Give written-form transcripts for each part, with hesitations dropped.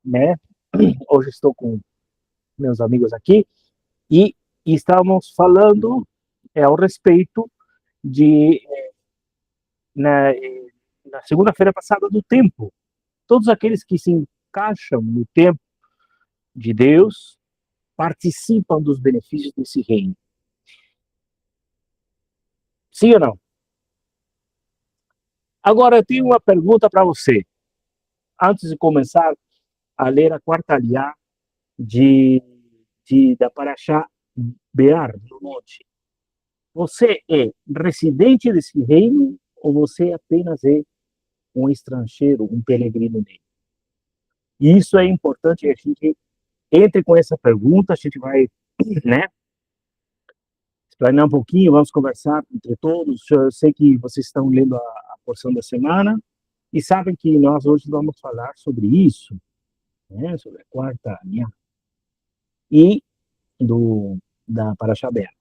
né? Hoje estou com meus amigos aqui e estamos falando ao respeito de na, na segunda-feira passada do tempo. Todos aqueles que se encaixam no tempo de Deus participam dos benefícios desse reino. Sim ou não? Agora eu tenho uma pergunta para você. Antes de começar a ler a quarta aliá da Parashá Bear, do monte. Você é residente desse reino ou você apenas é um estrangeiro, um peregrino nele? E isso é importante, a gente entre com essa pergunta, a gente vai, né, explanar um pouquinho, vamos conversar entre todos. Eu sei que vocês estão lendo a porção da semana e sabem que nós hoje vamos falar sobre isso, né, sobre a quarta aliá e da Parashá Bear.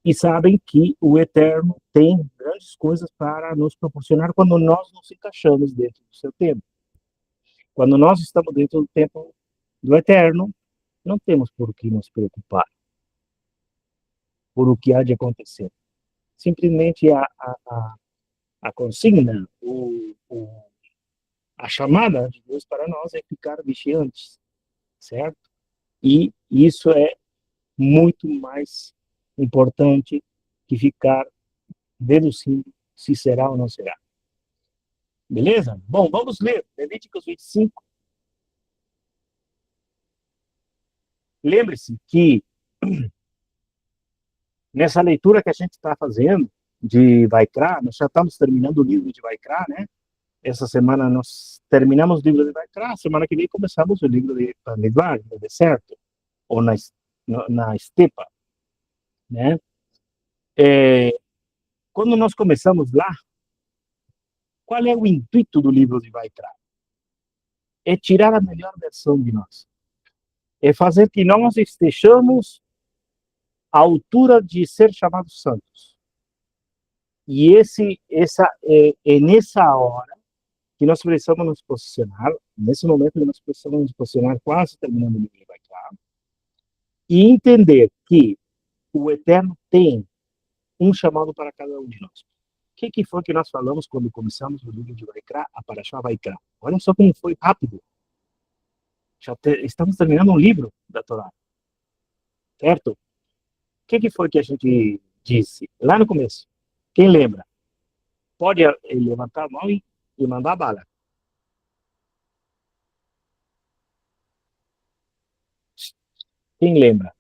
E sabem que o Eterno tem grandes coisas para nos proporcionar quando nós nos encaixamos dentro do seu tempo. Quando nós estamos dentro do tempo do Eterno, não temos por que nos preocupar por o que há de acontecer. Simplesmente a consigna, a chamada de Deus para nós é ficar vigiantes, certo? E isso é muito mais importante que ficar deduzindo se será ou não será. Beleza? Bom, vamos ler Levíticos 25. Lembre-se que nessa leitura que a gente está fazendo de Vaikra, nós já estamos terminando o livro de Vaikra, né? Essa semana nós terminamos o livro de Vaikra, semana que vem começamos o livro de Midbar, no deserto, ou na estepa, né? Quando nós começamos lá, qual é o intuito do livro de Vaikra? É tirar a melhor versão de nós. É fazer que nós estejamos à altura de ser chamados santos. E é nessa hora que nós precisamos nos posicionar, nesse momento que nós precisamos nos posicionar, quase terminando o livro de Vaikra, e entender que o Eterno tem um chamado para cada um de nós. O que foi que nós falamos quando começamos o livro de Vaikra, a Parashá Vaikra? Olha só como foi rápido. Estamos terminando um livro da Torá, certo? O que foi que a gente disse lá no começo? Quem lembra? Pode levantar a mão e mandar bala. Quem lembra?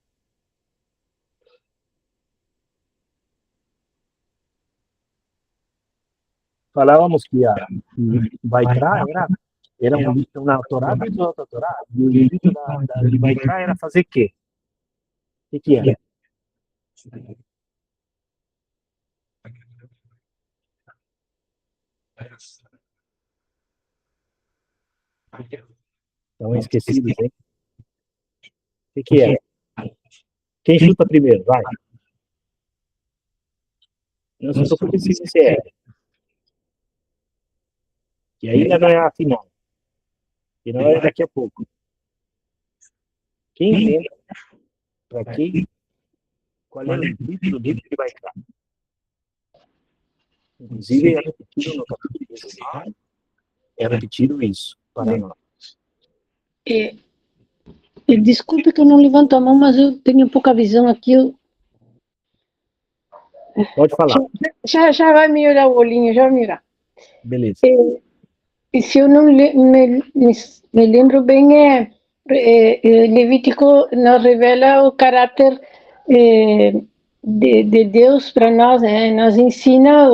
Falávamos que Vaikra era uma Torá dentro da outra Torá. E o intuito de Vaikra era fazer o quê? O que era? Estão esquecidos, hein? O que é? Quem chuta primeiro? Vai. Não se preocupe se você é. E ainda não é a final. E não é daqui a pouco. Quem lembra para quem? Qual é o intuito do livro que vai entrar? Inclusive, é repetido no capítulo 19. É repetido isso para nós. Desculpe que eu não levanto a mão, mas eu tenho pouca visão aqui. Pode falar. Já vai melhorar o olhinho, já vai melhorar. Beleza. E se eu não me lembro bem, Levítico nos revela o caráter de Deus para nós, né? Nos ensina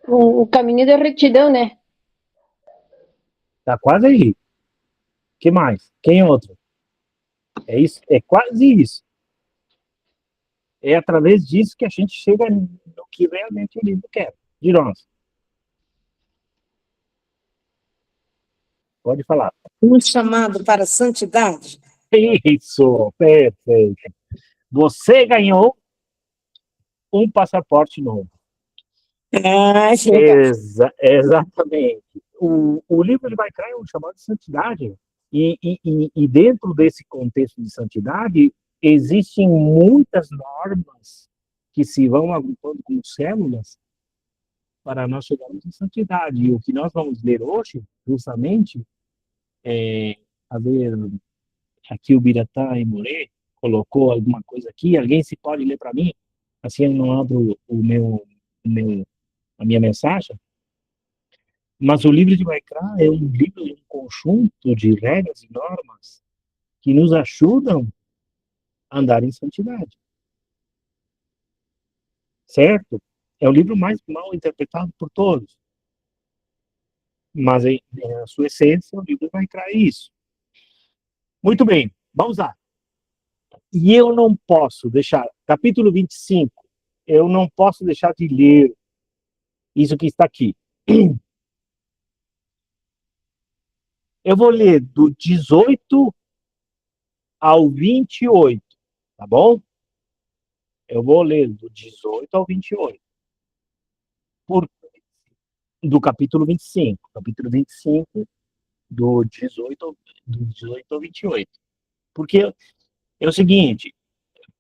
o caminho da retidão, né? Tá quase aí. Que mais? Quem outro? É isso, é quase isso. É através disso que a gente chega no que realmente o livro quer de nós. Pode falar. Um chamado para a santidade. Isso, perfeito. Você ganhou um passaporte novo. Exatamente. O livro de Vaikra é um chamado de santidade. E dentro desse contexto de santidade, existem muitas normas que se vão agrupando como células para nós chegarmos em santidade. E o que nós vamos ler hoje, justamente, a ver, aqui o Biratã e Moré colocou alguma coisa aqui, alguém se pode ler para mim? Assim eu não abro a minha mensagem. Mas o livro de Vaikra é um livro, um conjunto de regras e normas que nos ajudam a andar em santidade. Certo? É o livro mais mal interpretado por todos. Mas, em sua essência, o livro vai trazer isso. Muito bem, vamos lá. E eu não posso deixar, capítulo 25, eu não posso deixar de ler isso que está aqui. Eu vou ler do 18 ao 28, tá bom? Eu vou ler do 18 ao 28. Do capítulo 25. Capítulo 25, do 18 ao 28. Porque é o seguinte,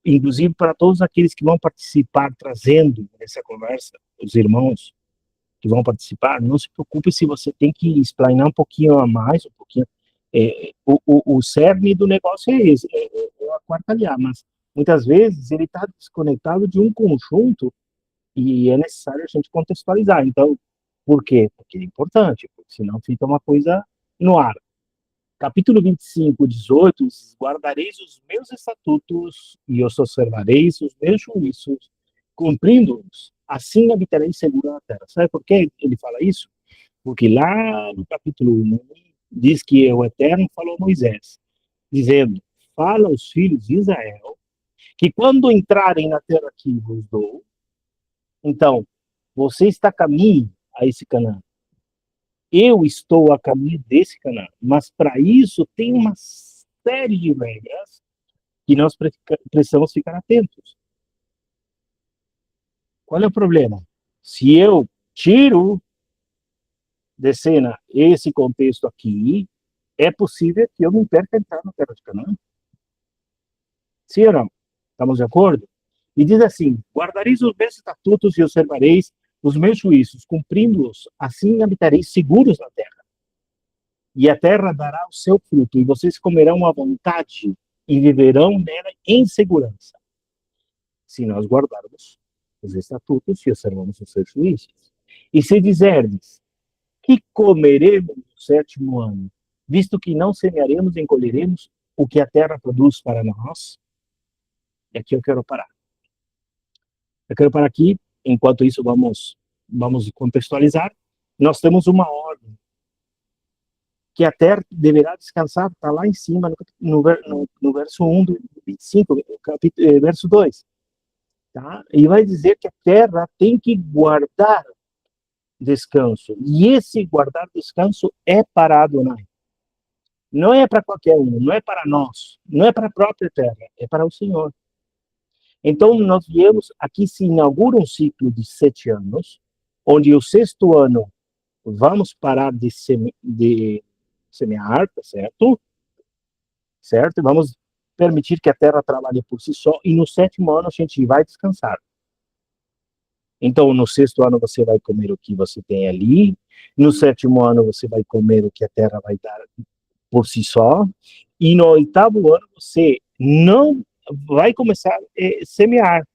inclusive para todos aqueles que vão participar, trazendo nessa conversa, os irmãos que vão participar, não se preocupe se você tem que explanar um pouquinho a mais, um pouquinho. O cerne do negócio é esse, é aquartalhar, mas muitas vezes ele está desconectado de um conjunto e é necessário a gente contextualizar. Então, por quê? Porque é importante, porque senão fica uma coisa no ar. Capítulo 25, 18, guardareis os meus estatutos e os observareis os meus juízos, cumprindo-os, assim habitareis seguro na terra. Sabe por que ele fala isso? Porque lá no capítulo 1, diz que o Eterno falou a Moisés, dizendo, fala aos filhos de Israel, que quando entrarem na terra que vos dou, então, você está a caminho a esse Canaã. Eu estou a caminho desse Canaã. Mas para isso tem uma série de regras que nós precisamos ficar atentos. Qual é o problema? Se eu tiro de cena esse contexto aqui, é possível que eu me perca entrar na terra de Canaã. Sim ou não? Estamos de acordo? E diz assim, guardareis os meus estatutos e observareis os meus juízos, cumprindo-os, assim habitareis seguros na terra. E a terra dará o seu fruto, e vocês comerão à vontade, e viverão nela em segurança. Se nós guardarmos os estatutos e observamos os seus juízos. E se dizerdes, que comeremos no sétimo ano, visto que não semearemos nem colheremos o que a terra produz para nós, e aqui eu quero parar. Eu quero parar aqui, enquanto isso vamos contextualizar. Nós temos uma ordem, que a terra deverá descansar, está lá em cima, no verso 1 do 25, verso 2. Tá? E vai dizer que a terra tem que guardar descanso. E esse guardar descanso é para Adonai. Não é para qualquer um, não é para nós, não é para a própria terra, é para o Senhor. Então, nós viemos, aqui se inaugura um ciclo de 7 anos, onde o 6º ano vamos parar de semear, tá certo? Certo? Vamos permitir que a terra trabalhe por si só, e no 7º ano a gente vai descansar. Então, no 6º ano você vai comer o que você tem ali, no 7º ano você vai comer o que a terra vai dar por si só, e no 8º ano você não vai começar a semear.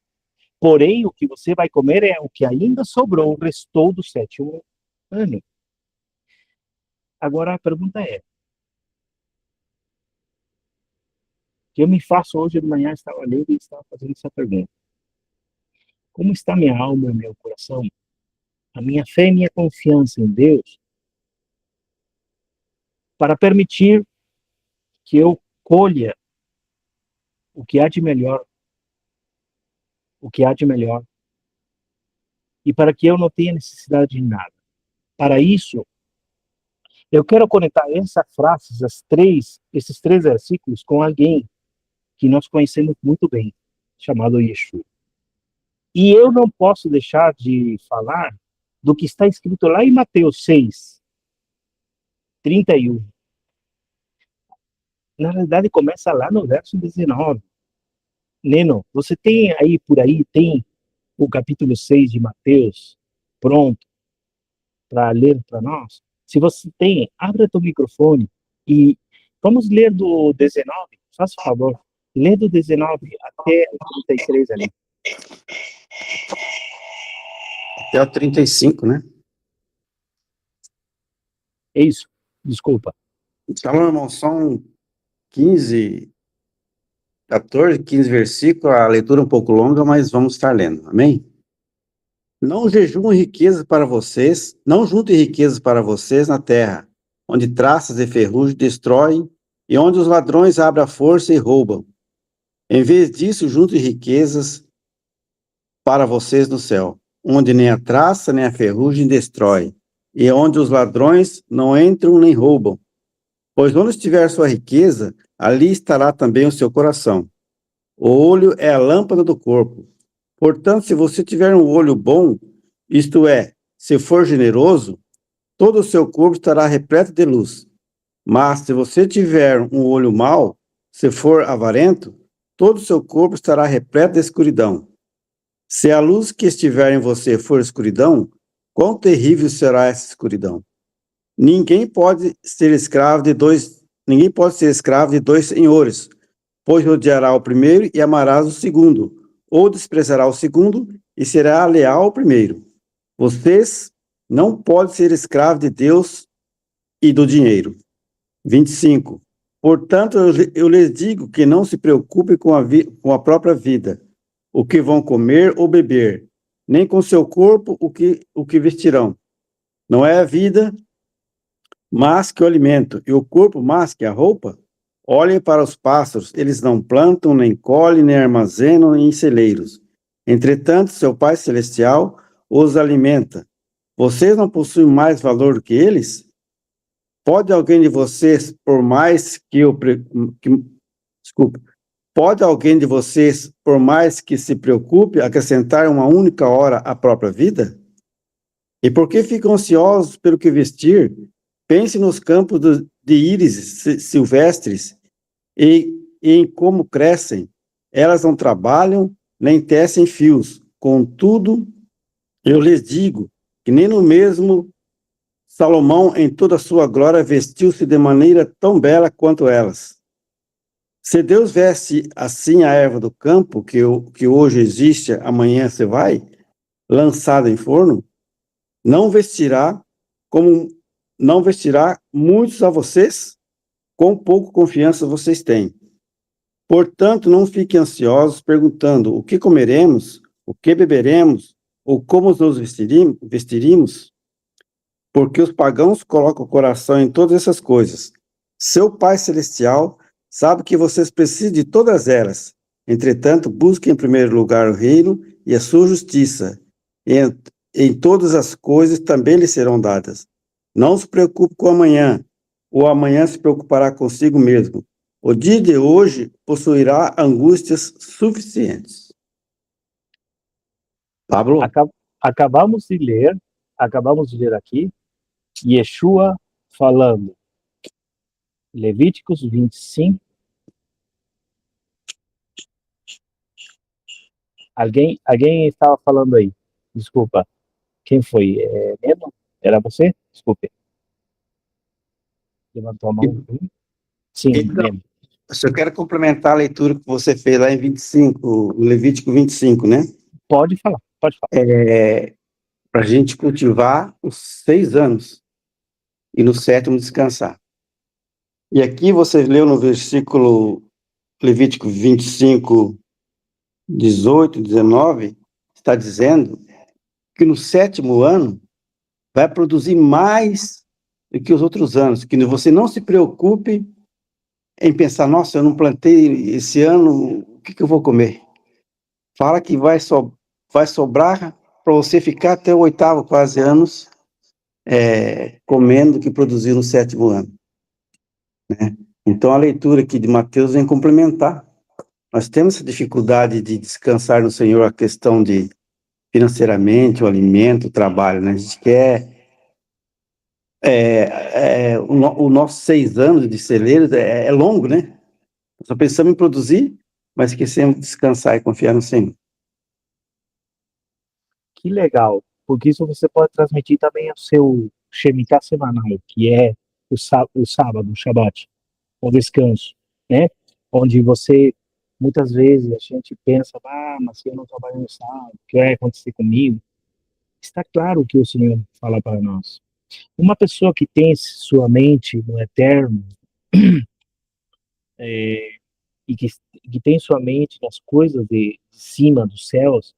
Porém, o que você vai comer é o que ainda sobrou, restou do 7º ano. Agora a pergunta é, que eu me faço hoje de manhã, estava lendo e estava fazendo essa pergunta. Como está minha alma e meu coração? A minha fé e minha confiança em Deus para permitir que eu colha o que há de melhor, e para que eu não tenha necessidade de nada. Para isso, eu quero conectar essa frase, esses 3 versículos, com alguém que nós conhecemos muito bem, chamado Yeshua. E eu não posso deixar de falar do que está escrito lá em Mateus 6, 31. Na realidade, começa lá no verso 19. Neno, você tem aí, por aí, tem o capítulo 6 de Mateus pronto para ler para nós? Se você tem, abra teu microfone e vamos ler do 19, faça o favor. Lê do 19 até o 33 ali. Até o 35, né? É isso. Desculpa. Então, irmão, são 15, 14, 15 versículos, a leitura é um pouco longa, mas vamos estar lendo, amém? Não jejuem riquezas para vocês, não juntem riquezas para vocês na terra, onde traças e ferrugem destroem, e onde os ladrões abrem a força e roubam. Em vez disso, juntem riquezas para vocês no céu, onde nem a traça nem a ferrugem destrói, e onde os ladrões não entram nem roubam. Pois onde estiver sua riqueza, ali estará também o seu coração. O olho é a lâmpada do corpo. Portanto, se você tiver um olho bom, isto é, se for generoso, todo o seu corpo estará repleto de luz. Mas se você tiver um olho mau, se for avarento, todo o seu corpo estará repleto de escuridão. Se a luz que estiver em você for escuridão, quão terrível será essa escuridão? Ninguém pode ser escravo de dois senhores, pois odiará o primeiro e amarás o segundo, ou desprezará o segundo e será leal ao primeiro. Vocês não podem ser escravos de Deus e do dinheiro. 25. Portanto, eu lhes digo que não se preocupem com a própria vida, o que vão comer ou beber, nem com seu corpo o que vestirão. Não é a vida mais que o alimento, e o corpo mais que a roupa? Olhem para os pássaros, eles não plantam, nem colhem, nem armazenam em celeiros. Entretanto, seu Pai Celestial os alimenta. Vocês não possuem mais valor do que eles? Pode alguém de vocês, por mais que pode alguém de vocês, por mais que se preocupe, acrescentar uma única hora à própria vida? E por que ficam ansiosos pelo que vestir? Pense nos campos de íris silvestres e em como crescem. Elas não trabalham, nem tecem fios. Contudo, eu lhes digo que nem no mesmo Salomão, em toda a sua glória, vestiu-se de maneira tão bela quanto elas. Se Deus veste assim a erva do campo, que hoje existe, amanhã se vai, lançada em forno, não vestirá muitos a vocês? Quão pouco confiança vocês têm. Portanto, não fiquem ansiosos perguntando o que comeremos, o que beberemos, ou como nos vestiremos, porque os pagãos colocam o coração em todas essas coisas. Seu Pai Celestial sabe que vocês precisam de todas elas. Entretanto, busquem em primeiro lugar o reino e a sua justiça. Em todas as coisas também lhes serão dadas. Não se preocupe com o amanhã, o amanhã se preocupará consigo mesmo. O dia de hoje possuirá angústias suficientes. Pablo? Acabamos de ler aqui, Yeshua falando, Levíticos 25. Alguém estava falando aí, desculpa. Quem foi? Neno? Era você? Desculpe. Levantou a mão. Sim, Então, Neno. eu quero complementar a leitura que você fez lá em 25, o Levítico 25, né? Pode falar. Para a gente cultivar os 6 anos e no 7º descansar. E aqui você leu no versículo Levítico 25, 18, 19, está dizendo que no 7º ano vai produzir mais do que os outros anos, que você não se preocupe em pensar, nossa, eu não plantei esse ano, o que eu vou comer? Fala que vai sobrar para você ficar até o 8º quase anos comendo o que produziu no 7º ano. Né? Então, a leitura aqui de Mateus vem complementar. Nós temos essa dificuldade de descansar no Senhor, a questão de financeiramente, o alimento, o trabalho, né? A gente quer O nosso 6 anos de celeiro é longo, né? Só pensamos em produzir, mas esquecemos de descansar e confiar no Senhor. Que legal, porque isso você pode transmitir também ao seu Shemitah semanal, que é o sábado, o Shabat, o descanso, né? Onde você, muitas vezes, a gente pensa, mas se eu não trabalho no sábado, o que vai acontecer comigo? Está claro o que o Senhor fala para nós. Uma pessoa que tem sua mente no eterno, é, e que tem sua mente nas coisas de cima, dos céus,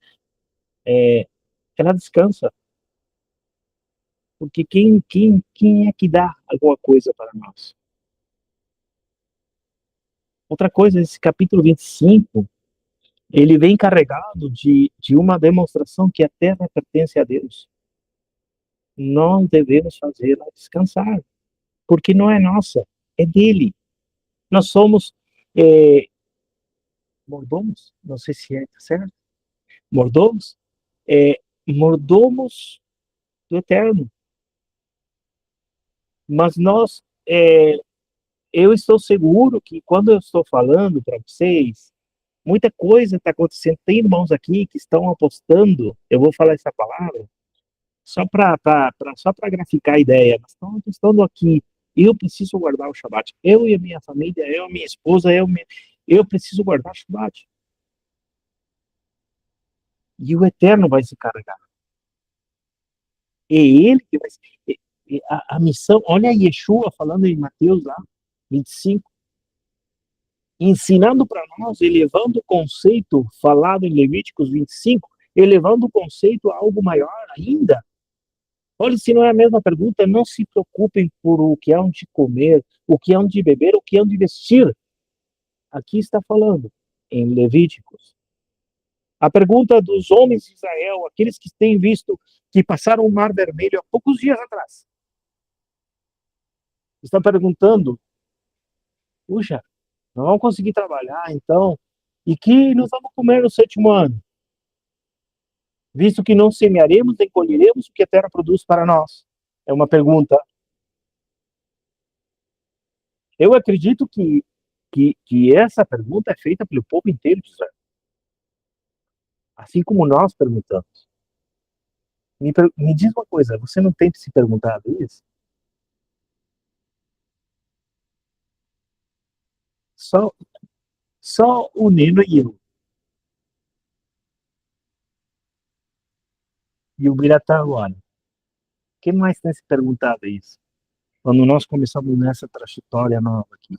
ela descansa. Porque quem é que dá alguma coisa para nós? Outra coisa, esse capítulo 25, ele vem carregado de uma demonstração que a terra pertence a Deus. Nós devemos fazê-la descansar, porque não é nossa, é dele. Nós somos mordomos, não sei se é certo, mordomos, mordomos do eterno. Mas eu estou seguro que quando eu estou falando para vocês, muita coisa está acontecendo. Tem irmãos aqui que estão apostando, eu vou falar essa palavra, só para graficar a ideia, mas estão apostando aqui, eu preciso guardar o Shabat. Eu e a minha família, eu e minha esposa, eu preciso guardar o Shabat. E o Eterno vai se carregar. É ele que vai se... A missão, olha Yeshua falando em Mateus lá, 25, ensinando para nós, elevando o conceito falado em Levíticos 25, elevando o conceito a algo maior ainda. Olha, se não é a mesma pergunta, não se preocupem por o que hão de comer, o que hão de beber, o que hão de vestir. Aqui está falando, em Levíticos. A pergunta dos homens de Israel, aqueles que têm visto, que passaram o Mar Vermelho há poucos dias atrás, estão perguntando, puxa, não vamos conseguir trabalhar, então, e que nós vamos comer no 7º ano? Visto que não semearemos nem colheremos o que a terra produz para nós. É uma pergunta. Eu acredito que essa pergunta é feita pelo povo inteiro de Israel. Assim como nós perguntamos. Me diz uma coisa, você não tem se perguntado isso? Só o Nino e eu. E o Biratã agora. Quem mais tem se perguntado isso? Quando nós começamos nessa trajetória nova aqui.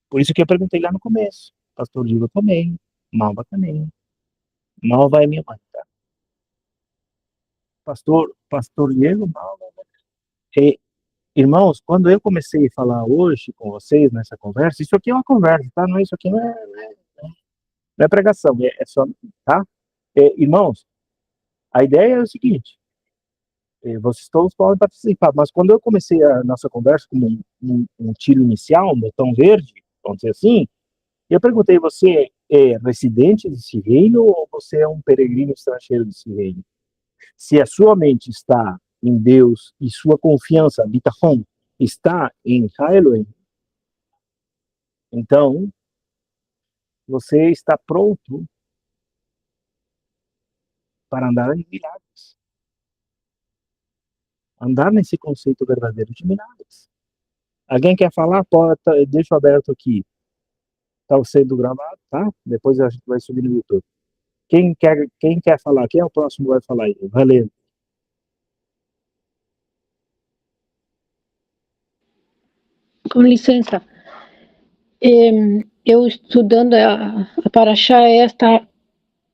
Por isso que eu perguntei lá no começo. Pastor Diego também. Malva também. Malva é minha mãe, tá? Pastor Diego, Malva. Irmãos, quando eu comecei a falar hoje com vocês nessa conversa, isso aqui é uma conversa, tá? Não, isso aqui não é pregação, é só, tá? Irmãos, a ideia é o seguinte, vocês todos podem participar, mas quando eu comecei a nossa conversa com um tiro inicial, um botão verde, vamos dizer assim, eu perguntei, você é residente desse reino ou você é um peregrino estrangeiro desse reino? Se a sua mente está em Deus e sua confiança, bitachon, está em Elohim, então você está pronto para andar em milagres. Andar nesse conceito verdadeiro de milagres. Alguém quer falar? Deixa aberto aqui. Está sendo gravado, tá? Depois a gente vai subir no YouTube. Quem quer falar? Quem é o próximo que vai falar aí? Valeu. Com licença. Eu estudando a Parashá esta,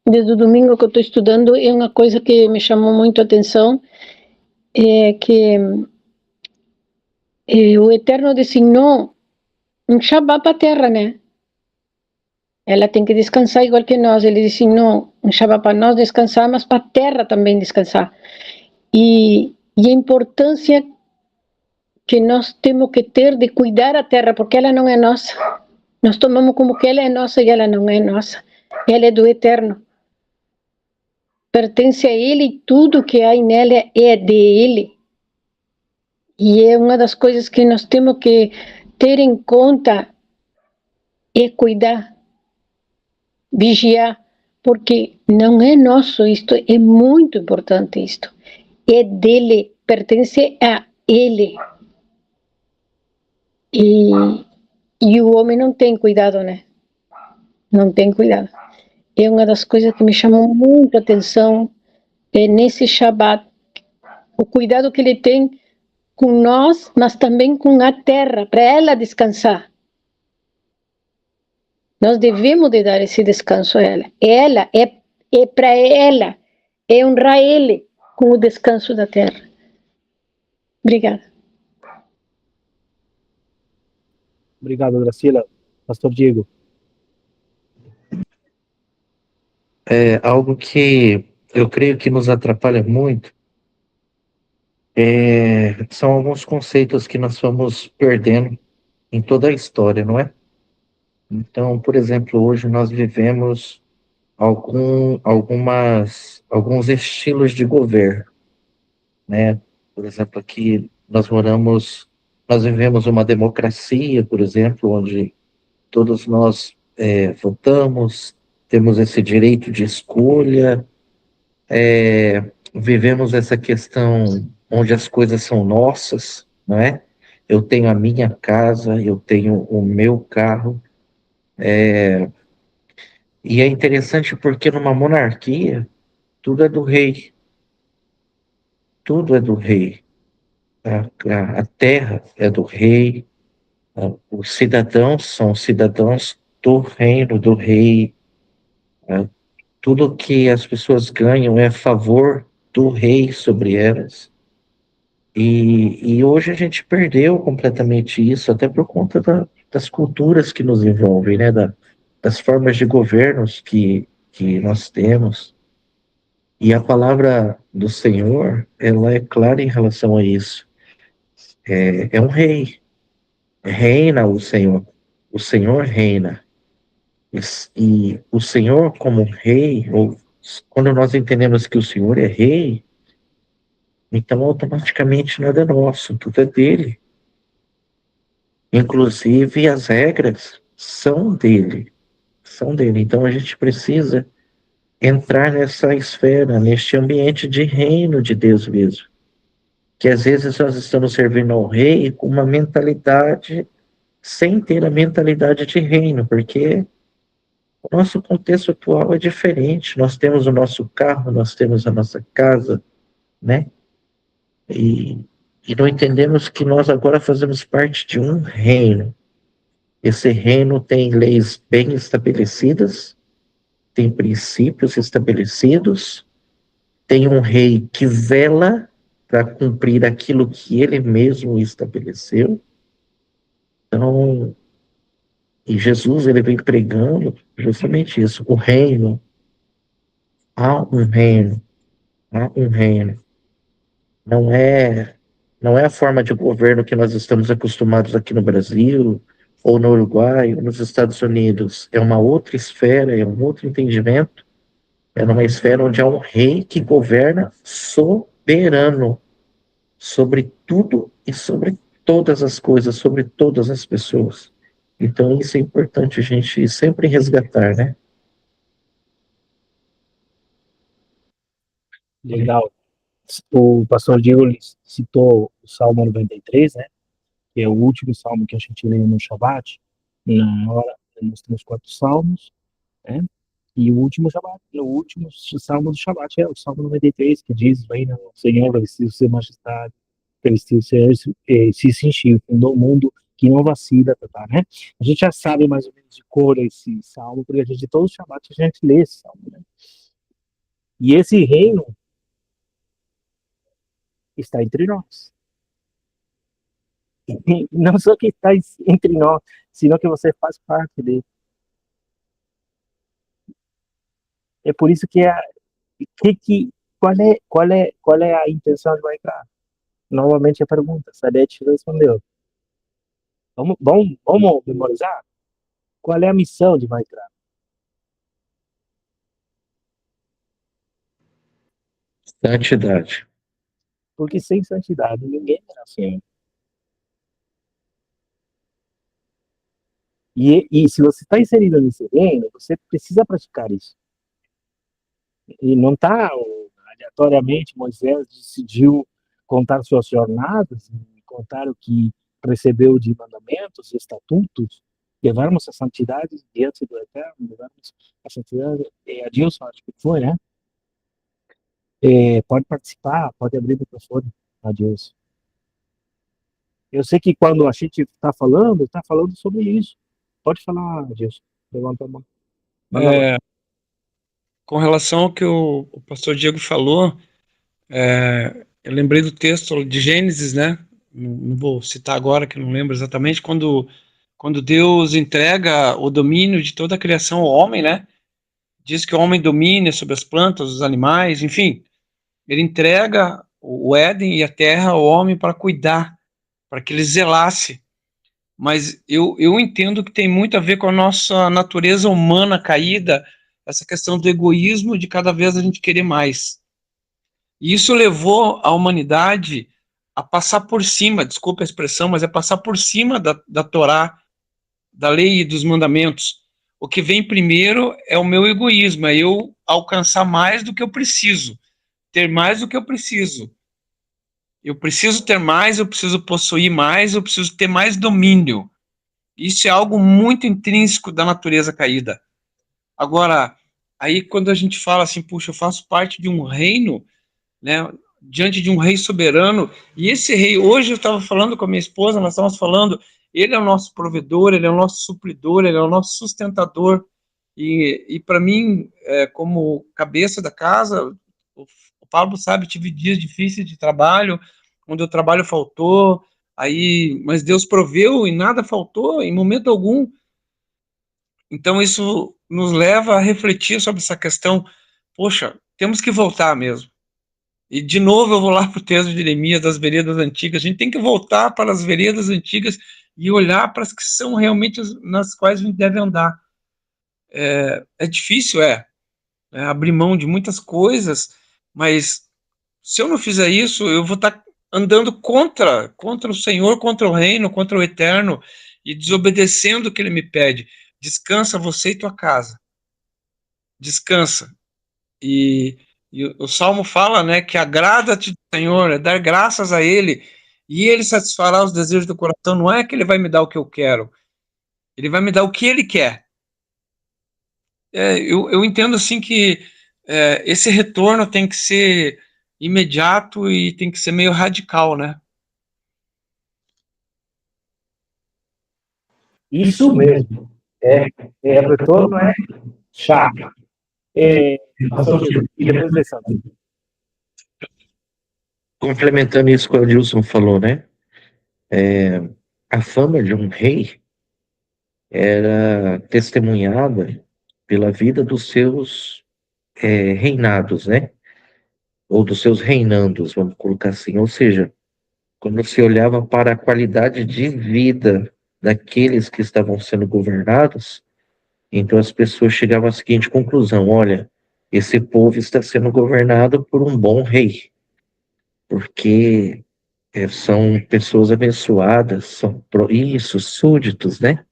desde o domingo que eu estou estudando, é uma coisa que me chamou muito a atenção, é que o Eterno designou um Shabbat para a terra, né? Ela tem que descansar igual que nós. Ele designou um Shabbat para nós descansar, mas para a terra também descansar. E a importância que nós temos que ter de cuidar a terra, porque ela não é nossa. Nós tomamos como que ela é nossa e ela não é nossa. Ela é do Eterno. Pertence a Ele e tudo que há nela é de Ele. E é uma das coisas que nós temos que ter em conta é cuidar, vigiar, porque não é nosso isto, é muito importante isto. É dele, pertence a ele. E o homem não tem cuidado, né? Não tem cuidado. É uma das coisas que me chamou muito a atenção nesse Shabat, o cuidado que ele tem com nós, mas também com a terra, para ela descansar. Nós devemos de dar esse descanso a ela. Ela é para ela, é honrar ele com o descanso da terra. Obrigada. Obrigado, Gracila. Pastor Diego. É algo que eu creio que nos atrapalha muito. São alguns conceitos que nós vamos perdendo em toda a história, não é? Então, por exemplo, hoje nós vivemos alguns estilos de governo, né? Por exemplo, aqui nós vivemos uma democracia, por exemplo, onde todos nós votamos, temos esse direito de escolha, vivemos essa questão onde as coisas são nossas, não é? Eu tenho a minha casa, eu tenho o meu carro, e é interessante porque numa monarquia, tudo é do rei, tudo é do rei. A terra é do rei, os cidadãos são cidadãos do reino do rei, tudo que as pessoas ganham é a favor do rei sobre elas. E hoje a gente perdeu completamente isso, até por conta das culturas que nos envolvem, né? Das formas de governos que nós temos. E a palavra do Senhor, ela é clara em relação a isso. É um rei, reina o Senhor. O Senhor reina. E o Senhor como rei, ou quando nós entendemos que o Senhor é rei, então automaticamente nada é nosso, tudo é dele. Inclusive as regras são dele, são dele. Então a gente precisa entrar nessa esfera, neste ambiente de reino de Deus mesmo. Que às vezes nós estamos servindo ao rei com uma mentalidade, sem ter a mentalidade de reino, porque o nosso contexto atual é diferente. Nós temos o nosso carro, nós temos a nossa casa, né? E, e não entendemos que nós agora fazemos parte de um reino. Esse reino tem leis bem estabelecidas, tem princípios estabelecidos, tem um rei que vela para cumprir aquilo que ele mesmo estabeleceu. Então, e Jesus, ele vem pregando justamente isso, o reino, há um reino, há um reino. Não é, não é a forma de governo que nós estamos acostumados aqui no Brasil, ou no Uruguai, ou nos Estados Unidos. É uma outra esfera, é um outro entendimento, é numa esfera onde há um rei que governa soberano sobre tudo e sobre todas as coisas, sobre todas as pessoas. Então, isso é importante a gente sempre resgatar, né? Legal. O pastor Diego citou o Salmo 93, né? Que é o último salmo que a gente lê no Shabbat. Na hora, nós temos 4 salmos, né? E o último Shabbat, o último salmo do Shabbat é o Salmo 93, que diz: Reina o Senhor, revestiu sua majestade, revestiu se cingiu, fundou o mundo que não vacila, tá, né? A gente já sabe mais ou menos de cor esse salmo, porque a gente, todo Shabbat a gente lê esse salmo, né? E esse reino está entre nós. E não só que está entre nós, sino que você faz parte dele. É por isso que qual é a intenção de Minecraft? Novamente a pergunta, Sadete respondeu. Vamos memorizar? Qual é a missão de Minecraft? Santidade. Porque sem santidade ninguém verá o Senhor. E se você está inserido nesse reino, você precisa praticar isso. E não está aleatoriamente, Moisés decidiu contar suas jornadas, contar o que recebeu de mandamentos, estatutos, levarmos a santidade diante do Eterno, levarmos a santidade, a Deus, acho que foi, né? Pode participar, pode abrir o microfone, a Deus. Eu sei que quando a gente está falando sobre isso. Pode falar, Deus. Levanta a mão. Com relação ao que o pastor Diego falou, eu lembrei do texto de Gênesis, né? Não vou citar agora, que não lembro exatamente, quando Deus entrega o domínio de toda a criação ao homem, né? Diz que o homem domina sobre as plantas, os animais, enfim. Ele entrega o Éden e a terra ao homem para cuidar, para que ele zelasse. Mas eu entendo que tem muito a ver com a nossa natureza humana caída, essa questão do egoísmo, de cada vez a gente querer mais. E isso levou a humanidade a passar por cima, desculpa a expressão, mas é passar por cima da Torá, da lei e dos mandamentos. O que vem primeiro é o meu egoísmo, é eu alcançar mais do que eu preciso, ter mais do que eu preciso. Eu preciso ter mais, eu preciso possuir mais, eu preciso ter mais domínio. Isso é algo muito intrínseco da natureza caída. Agora, aí quando a gente fala assim, puxa, eu faço parte de um reino, né, diante de um rei soberano, e esse rei, hoje eu estava falando com a minha esposa, nós estávamos falando, ele é o nosso provedor, ele é o nosso supridor, ele é o nosso sustentador, e para mim, como cabeça da casa, o Pablo sabe, tive dias difíceis de trabalho, onde o trabalho faltou, mas Deus proveu e nada faltou em momento algum. Então isso nos leva a refletir sobre essa questão, poxa, temos que voltar mesmo. E de novo eu vou lá para o texto de Jeremias, das veredas antigas, a gente tem que voltar para as veredas antigas e olhar para as que são realmente nas quais a gente deve andar. É difícil, abrir mão de muitas coisas, mas se eu não fizer isso, eu vou estar andando contra o Senhor, contra o reino, contra o eterno, e desobedecendo o que ele me pede. Descansa você e tua casa. Descansa. E o Salmo fala, né, que agrada-te do Senhor, é dar graças a ele, e ele satisfará os desejos do coração. Não é que ele vai me dar o que eu quero, ele vai me dar o que ele quer. Eu entendo assim que esse retorno tem que ser imediato e tem que ser meio radical, né? Isso mesmo. O retorno é chato. Pastor Diego, e depois Alessandro. Complementando isso que o Adilson falou, né? A fama de um rei era testemunhada pela vida dos seus reinados, né? Ou dos seus reinandos, vamos colocar assim. Ou seja, quando se olhava para a qualidade de vida daqueles que estavam sendo governados, então as pessoas chegavam à seguinte conclusão: olha, esse povo está sendo governado por um bom rei, porque são pessoas abençoadas, são isso, súditos, né?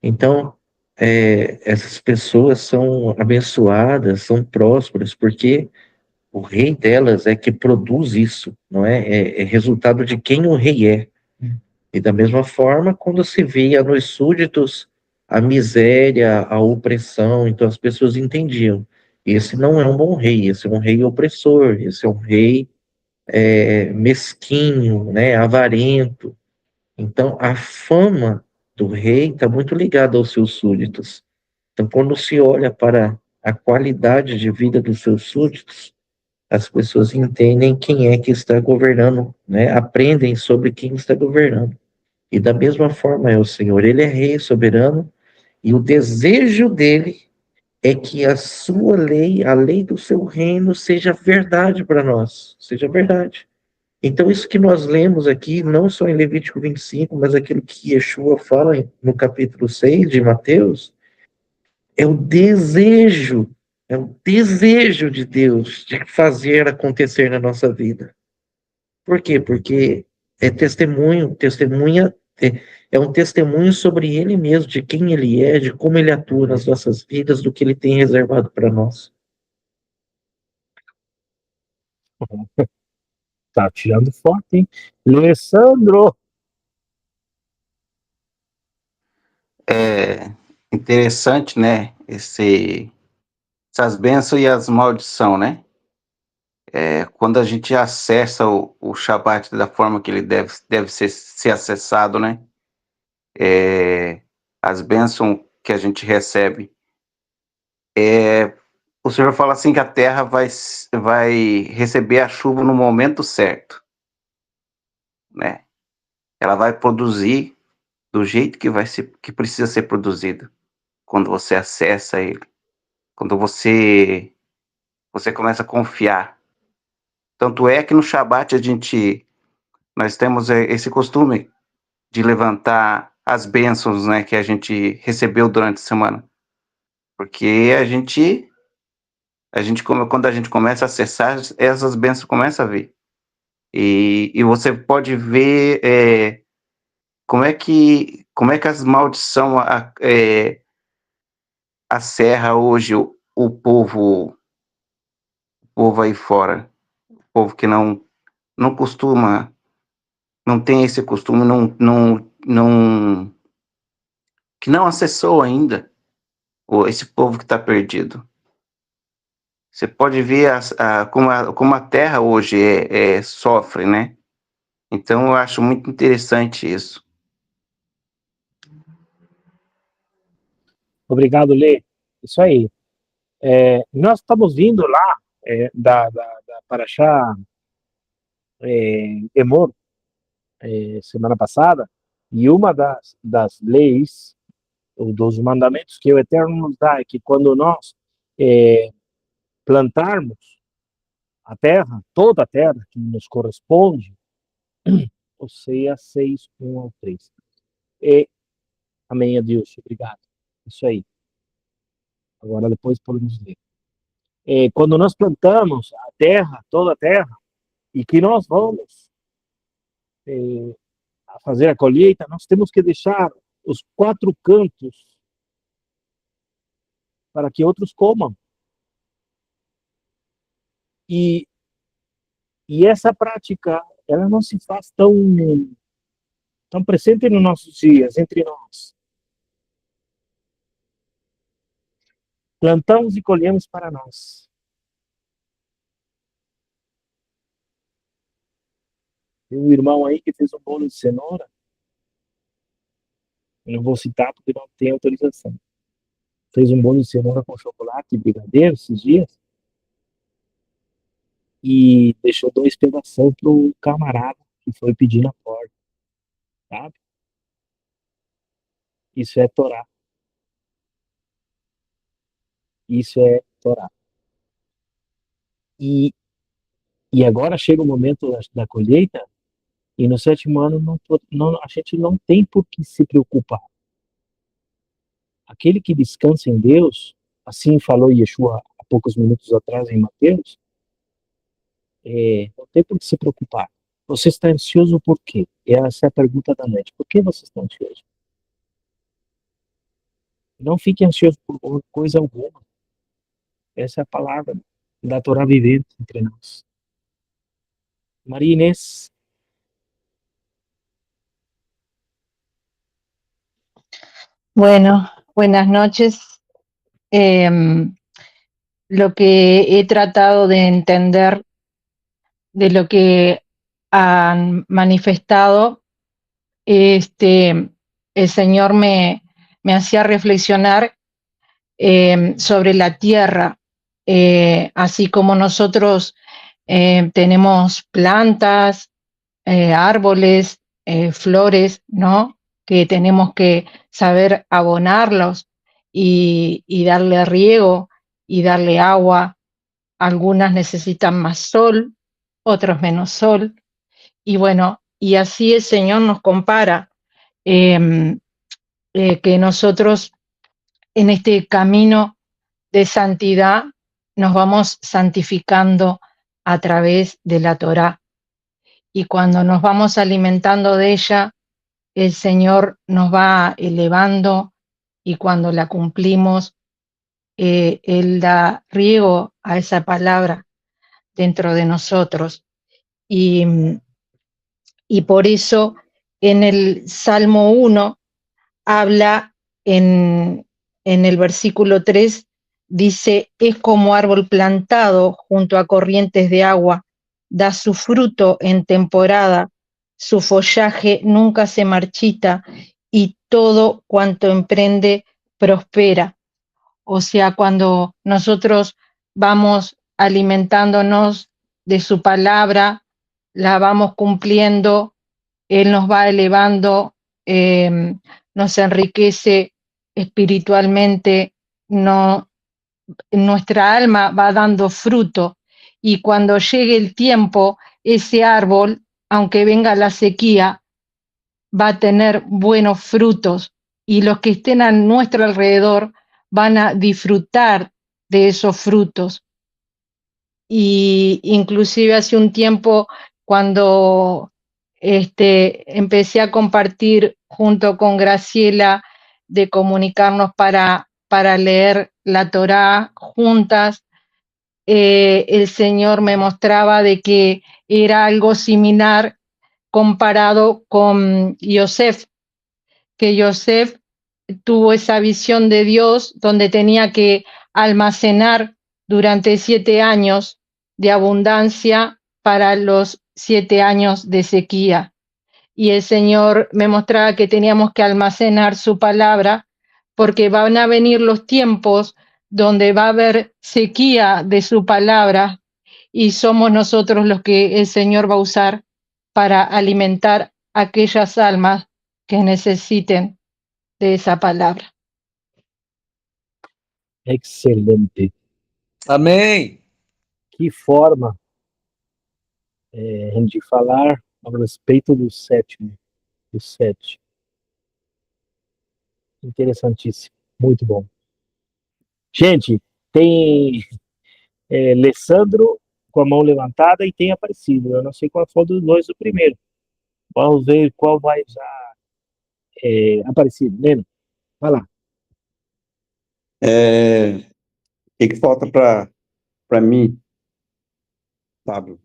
Então, essas pessoas são abençoadas, são prósperas, porque o rei delas é que produz isso, não é? É resultado de quem o rei é. E da mesma forma, quando se via nos súditos a miséria, a opressão, então as pessoas entendiam: esse não é um bom rei, esse é um rei opressor, esse é um rei mesquinho, né, avarento. Então, a fama do rei está muito ligada aos seus súditos. Então, quando se olha para a qualidade de vida dos seus súditos, as pessoas entendem quem é que está governando, né? Aprendem sobre quem está governando. E da mesma forma é o Senhor, ele é rei soberano, e o desejo dele é que a sua lei, a lei do seu reino, seja verdade para nós, seja verdade. Então, isso que nós lemos aqui, não só em Levítico 25, mas aquilo que Yeshua fala no capítulo 6 de Mateus, é o desejo de Deus de fazer acontecer na nossa vida. Por quê? Porque é é um testemunho sobre ele mesmo, de quem ele é, de como ele atua nas nossas vidas, do que ele tem reservado para nós. Tá tirando forte, hein? Alessandro! É interessante, né? Essas bênçãos e as maldições, né? Quando a gente acessa o Shabat da forma que ele deve ser acessado, né? As bênçãos que a gente recebe. O Senhor fala assim que a terra vai receber a chuva no momento certo, né? Ela vai produzir do jeito que precisa ser produzido quando você acessa ele, quando você começa a confiar. Tanto é que no Shabat nós temos esse costume de levantar as bênçãos, né, que a gente recebeu durante a semana, porque quando a gente começa a acessar, essas bênçãos começam a vir. E você pode ver como é que as maldições acerra hoje o povo aí fora, o povo que não costuma, não tem esse costume, que não acessou ainda esse povo que está perdido. Você pode ver como a terra hoje sofre, né? Então eu acho muito interessante isso. Obrigado, Lê. Isso aí. Nós estamos vindo lá da Paraxá Emor, semana passada, e uma das leis, ou dos mandamentos que o Eterno nos dá, é que quando nós plantarmos a terra, toda a terra que nos corresponde, Oséias 6, 1 ao 3. Amém a Deus, obrigado. Isso aí. Agora depois podemos ler. Quando nós plantamos a terra, toda a terra, e que nós vamos a fazer a colheita, nós temos que deixar os 4 cantos para que outros comam. E essa prática, ela não se faz tão presente nos nossos dias, entre nós. Plantamos e colhemos para nós. Tem um irmão aí que fez um bolo de cenoura. Eu não vou citar porque não tem autorização. Fez um bolo de cenoura com chocolate e brigadeiro esses dias. E deixou 2 pedaços pro camarada que foi pedir na porta. Sabe? Isso é Torá. Isso é Torá. E agora chega o momento da colheita, e no 7º ano a gente não tem por que se preocupar. Aquele que descansa em Deus, assim falou Yeshua há poucos minutos atrás em Mateus, não tem por que se preocupar. Você está ansioso por quê? Essa é a pergunta da NET. Por que você está ansioso? Não fique ansioso por coisa alguma. Essa é a palavra da Torá vivente entre nós. Maria Inês. Bueno, buenas noches. Lo que he tratado de entender de lo que han manifestado, el Señor me hacía reflexionar sobre la tierra, así como nosotros tenemos plantas, árboles, flores, ¿no? Que tenemos que saber abonarlos y darle riego y darle agua. Algunas necesitan más sol, otros menos sol. Y bueno, y así el Señor nos compara que nosotros en este camino de santidad nos vamos santificando a través de la Torá. y cuando nos vamos alimentando de ella, el Señor nos va elevando y cuando la cumplimos, Él da riego a esa palabra dentro de nosotros. Y por eso en el Salmo 1 habla en el versículo 3, dice, es como árbol plantado junto a corrientes de agua, da su fruto en temporada, su follaje nunca se marchita y todo cuanto emprende prospera. O sea, cuando nosotros vamos alimentándonos de su palabra, la vamos cumpliendo, Él nos va elevando, nos enriquece espiritualmente, nuestra alma va dando fruto y cuando llegue el tiempo, ese árbol, aunque venga la sequía, va a tener buenos frutos y los que estén a nuestro alrededor van a disfrutar de esos frutos. Y inclusive hace un tiempo, cuando empecé a compartir junto con Graciela de comunicarnos para leer la Torá juntas, el Señor me mostraba de que era algo similar comparado con Yosef, que Yosef tuvo esa visión de Dios donde tenía que almacenar durante 7 años de abundancia para los 7 años de sequía. Y el Señor me mostraba que teníamos que almacenar su palabra porque van a venir los tiempos donde va a haber sequía de su palabra y somos nosotros los que el Señor va a usar para alimentar aquellas almas que necesiten de esa palabra. Excelente. Amém. Que forma de falar a respeito do sétimo, do 7. Interessantíssimo. Muito bom. Gente, tem Alessandro com a mão levantada e tem Aparecido. Eu não sei qual foi dos dois o primeiro. Vamos ver qual vai já Aparecido. Leno, vai lá. O que falta para mim, Pablo,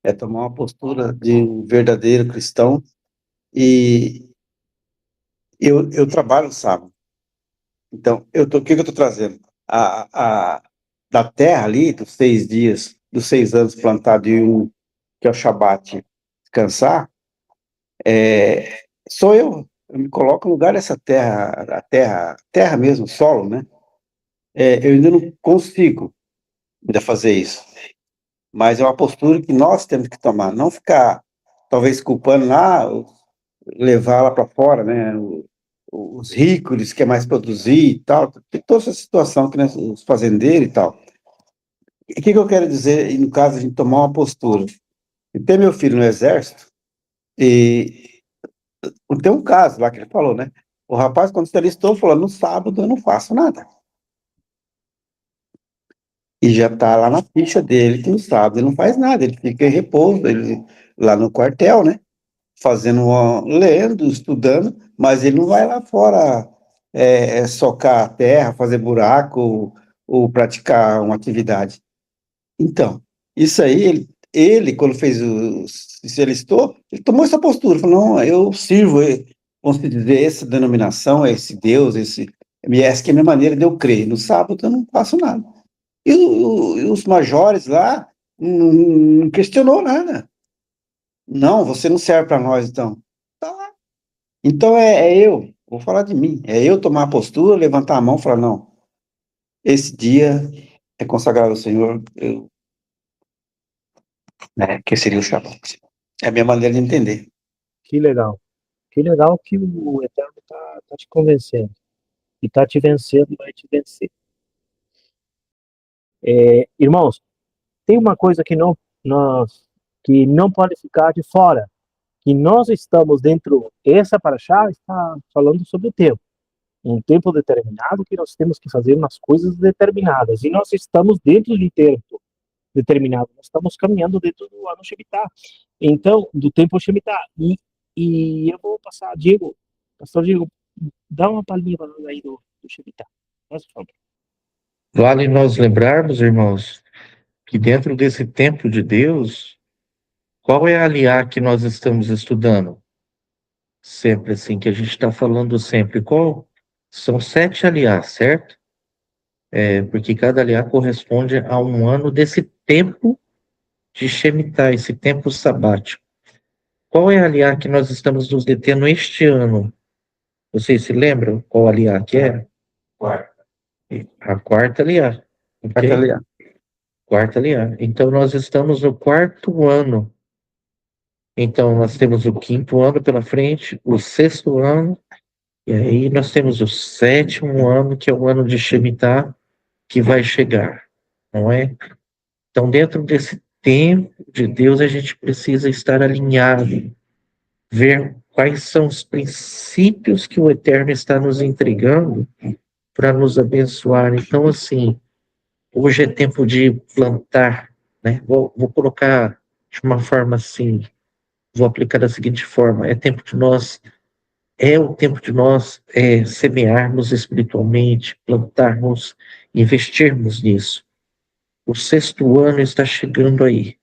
é tomar uma postura de um verdadeiro cristão e eu trabalho no sábado. Então, o que eu estou trazendo? Da terra ali, dos 6 dias, dos 6 anos plantado e um, que é o Shabat, descansar, sou eu me coloco no lugar dessa terra, a terra mesmo, solo, né? Eu ainda não consigo ainda fazer isso, mas é uma postura que nós temos que tomar, não ficar, talvez, culpando lá, levar lá para fora, né? Os ricos, eles querem mais produzir e tal, tem toda essa situação que nós, os fazendeiros e tal. O que eu quero dizer, no caso, a gente tomar uma postura? Tem meu filho no exército, e tem um caso lá que ele falou, né? O rapaz, quando se alistou, falou, no sábado eu não faço nada. E já está lá na ficha dele que no sábado ele não faz nada, ele fica em repouso, ele, lá no quartel, né? Lendo, estudando, mas ele não vai lá fora socar a terra, fazer buraco ou praticar uma atividade. Então, isso aí, ele quando se alistou, ele tomou essa postura, falou, não, eu sirvo, vamos dizer, essa denominação, esse Deus, essa que é a minha maneira de eu crer. No sábado eu não faço nada. E os majores lá não questionou nada. Não, você não serve para nós, então. Tá. Então eu, vou falar de mim, é eu tomar a postura, levantar a mão e falar, não, esse dia é consagrado ao Senhor, que seria o Shabat. É a minha maneira de entender. Que legal. Que legal que o Eterno tá te convencendo. E tá te vencendo e vai te vencer. Irmãos, tem uma coisa que não pode ficar de fora, que nós estamos dentro, essa paraxá está falando sobre o tempo, um tempo determinado que nós temos que fazer umas coisas determinadas, e nós estamos dentro de tempo, determinado. Nós estamos caminhando dentro do ano Shemitah. Então, do tempo Shemitah. E eu vou passar, Diego, pastor Diego, dá uma palhinha para nós aí do Shemitah. Por favor. Vale nós lembrarmos, irmãos, que dentro desse tempo de Deus, qual é a aliá que nós estamos estudando? Sempre assim, que a gente está falando sempre. Qual? São 7 aliás, certo? Porque cada aliá corresponde a um ano desse tempo de Shemitah, esse tempo sabático. Qual é a aliá que nós estamos nos detendo este ano? Vocês se lembram qual aliá que é? A quarta aliá. Quarta Ok? aliá. Quarta aliá. Então, nós estamos no 4º ano. Então, nós temos o 5º ano pela frente, o 6º ano, e aí nós temos o 7º ano, que é o ano de Shemitah, que vai chegar, não é? Então, dentro desse tempo de Deus, a gente precisa estar alinhado, ver quais são os princípios que o Eterno está nos entregando para nos abençoar. Então, assim, hoje é tempo de plantar, né? Vou colocar de uma forma assim, vou aplicar da seguinte forma: é o tempo de nós semearmos espiritualmente, plantarmos, investirmos nisso. O 6º ano está chegando aí,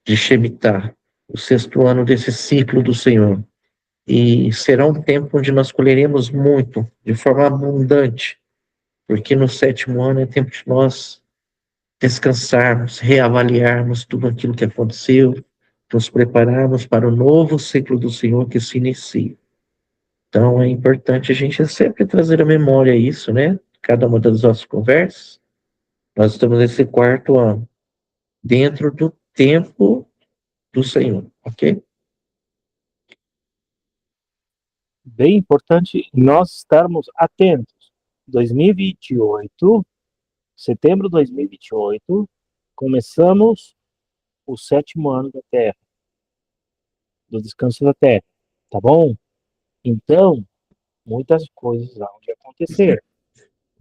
de Shemitah, o 6º ano desse ciclo do Senhor. E será um tempo onde nós colheremos muito, de forma abundante, porque no 7º ano é tempo de nós descansarmos, reavaliarmos tudo aquilo que aconteceu, nos prepararmos para o novo ciclo do Senhor que se inicia. Então é importante a gente sempre trazer à memória isso, né? Cada uma das nossas conversas. Nós estamos nesse 4º ano, dentro do tempo do Senhor, ok? Bem importante nós estarmos atentos. 2028, setembro de 2028, começamos o 7º ano da Terra, do descanso da Terra, tá bom? Então, muitas coisas hão de acontecer.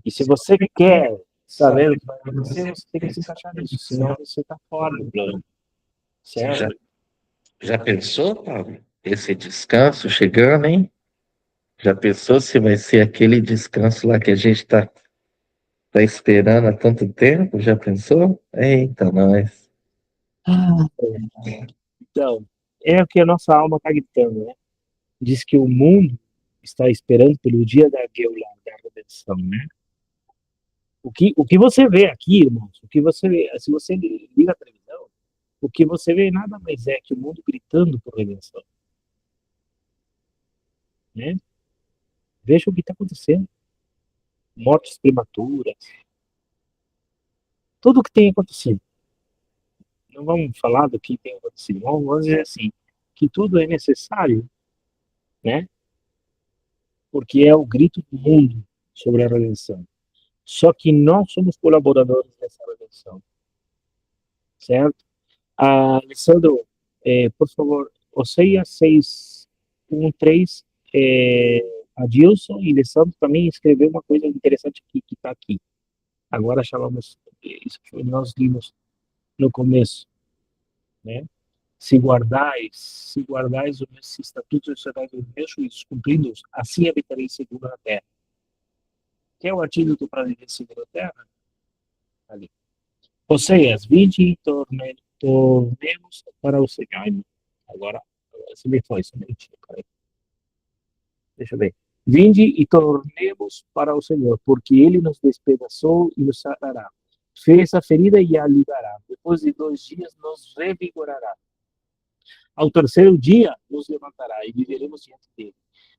E se você quer saber o que vai acontecer, você tem que se encaixar nisso, senão você está fora do plano. Certo? Já pensou, Paulo? Esse descanso chegando, hein? Já pensou se vai ser aquele descanso lá que a gente tá esperando há tanto tempo? Já pensou? Eita, nós. Então, é o que a nossa alma está gritando, né? Diz que o mundo está esperando pelo dia da Geulah, da redenção, né? O que você vê aqui, irmãos, o que você vê, se você liga a televisão, o que você vê nada mais é que o mundo gritando por redenção, né? Veja o que está acontecendo. Mortes prematuras, tudo o que tem acontecido. Não vamos falar do que tem acontecido, vamos dizer assim, que tudo é necessário, né? Porque é o grito do mundo sobre a redenção. Só que nós somos colaboradores dessa redenção, certo? Alessandro, por favor, Oséias 6:1-3, Adilson e Alessandro também escreveu uma coisa interessante aqui, que está aqui. Agora chamamos, isso que nós vimos no começo, né? Se guardais os meus estatutos e serás os meus juízos, cumprindo-os, assim habitareis seguro na terra. Quer o antídoto para viver seguro na terra? Ali. Oséias 20, e tornemos para o Senhor. Agora se me foi, deixa eu ver. Vinde e tornemos para o Senhor, porque ele nos despedaçou e nos sarará. Fez a ferida e a ligará. Depois de 2 dias nos revigorará. Ao 3º dia nos levantará e viveremos diante dele.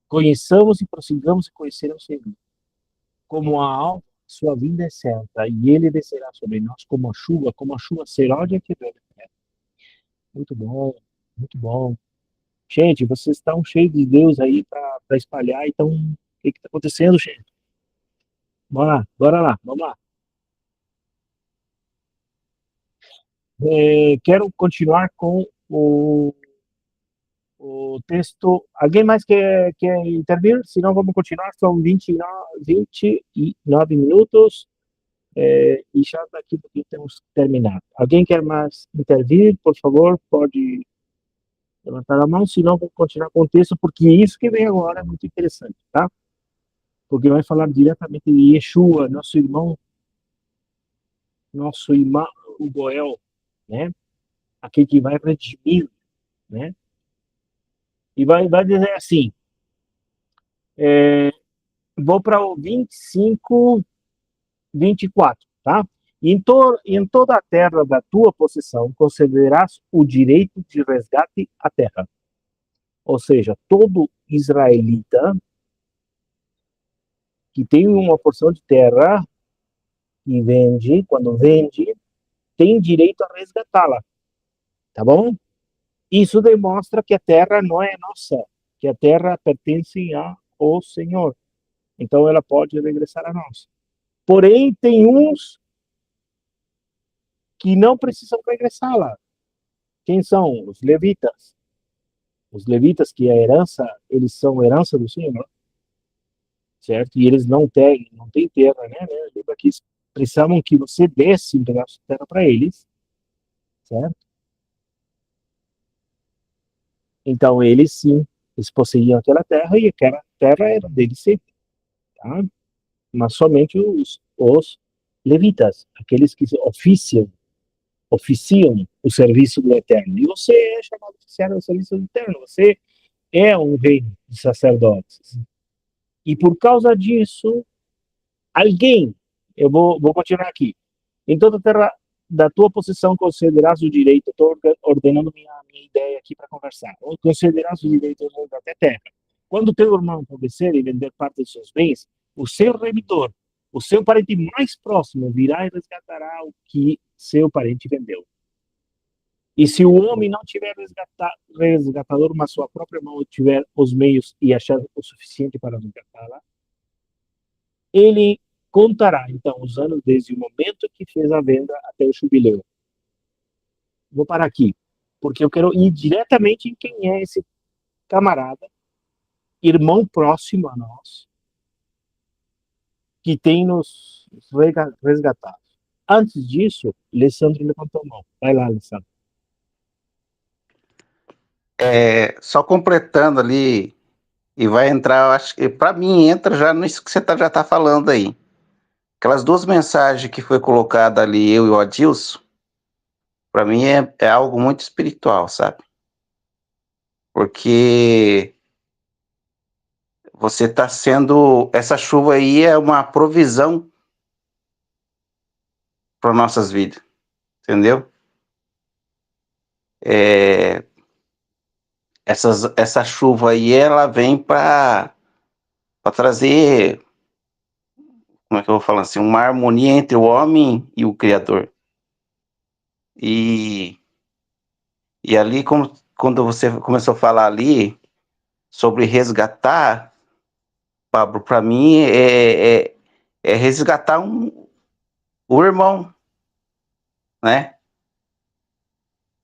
Conheçamos e prossigamos e conheceremos o Senhor. Como a alva, sua vinda é certa, e ele descerá sobre nós como a chuva seródia que vem da terra. Muito bom, muito bom. Gente, vocês estão cheios de Deus aí para espalhar, então o que está acontecendo, gente? Bora lá, vamos lá. Quero continuar com o texto. Alguém mais quer intervir? Se não, vamos continuar. São 29 minutos. E já daqui temos que terminar. Alguém quer mais intervir? Por favor, pode levantar a mão, senão vou continuar com o texto, porque isso que vem agora é muito interessante, tá? Porque vai falar diretamente de Yeshua, nosso irmão, o Goel, né? Aquele que vai redimir, né? E vai dizer assim, vou para o 25, 24, tá? Em toda a terra da tua possessão concederás o direito de resgate à terra. Ou seja, todo israelita que tem uma porção de terra e vende, quando vende, tem direito a resgatá-la, tá bom? Isso demonstra que a terra não é nossa, que a terra pertence ao Senhor. Então ela pode regressar a nós. Porém, tem uns que não precisam regressá-la. Quem são? Os levitas. Os levitas, que é herança, eles são herança do Senhor, certo? E eles não têm terra, né? Lembra que precisavam que você desse um pedaço de terra para eles, certo? Então eles sim, eles possuíam aquela terra e aquela terra era deles sempre, tá? Mas somente os levitas, aqueles que oficiam o serviço do Eterno. E você é chamado de oficiar o serviço do Eterno, você é um reino de sacerdotes. E por causa disso, alguém, eu vou continuar aqui, em toda a terra da tua possessão concederás o direito, estou ordenando minha ideia aqui para conversar, concederás o direito da terra. Quando teu irmão empobrecer e vender parte de seus bens, o seu remidor, o seu parente mais próximo, virá e resgatará o que seu parente vendeu. E se o homem não tiver resgatador, mas sua própria mão tiver os meios e achar o suficiente para resgatá-la, ele contará, então, os anos desde o momento que fez a venda até o jubileu. Vou parar aqui, porque eu quero ir diretamente em quem é esse camarada, irmão próximo a nós, que tem nos resgatado. Antes disso, Alessandro levantou a mão. Vai lá, Alessandro. Só completando ali, e vai entrar, eu acho que para mim entra já nisso que você já tá falando aí. Aquelas duas mensagens que foi colocada ali, eu e o Adilson, para mim é algo muito espiritual, sabe? Porque você tá sendo, essa chuva aí é uma provisão para nossas vidas, entendeu? Essa chuva aí, ela vem para trazer, como é que eu vou falar assim, uma harmonia entre o homem e o Criador. E ali, quando você começou a falar ali sobre resgatar, Pablo, para mim é resgatar o irmão, né?